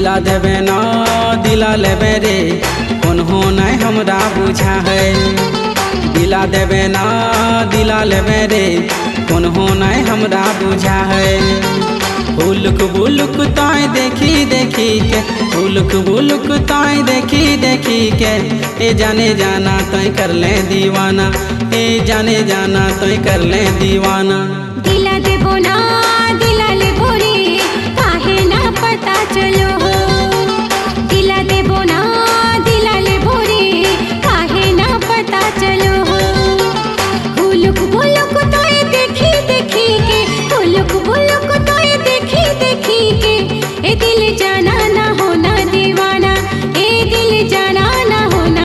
दिला देवे ना दिला लेवे रे कोन्हो नहीं हमरा बुझा है। दिला देवे ना दिला लेवे रे कोन्हो नहीं हमरा बुझा है। हुलुक बुलुक ताई देखी देखी के हुलुक बुलुक ताई देखी देखी के ए जाने जाना तय कर ले दीवाना ए जाने जाना तय कर ले दीवाना।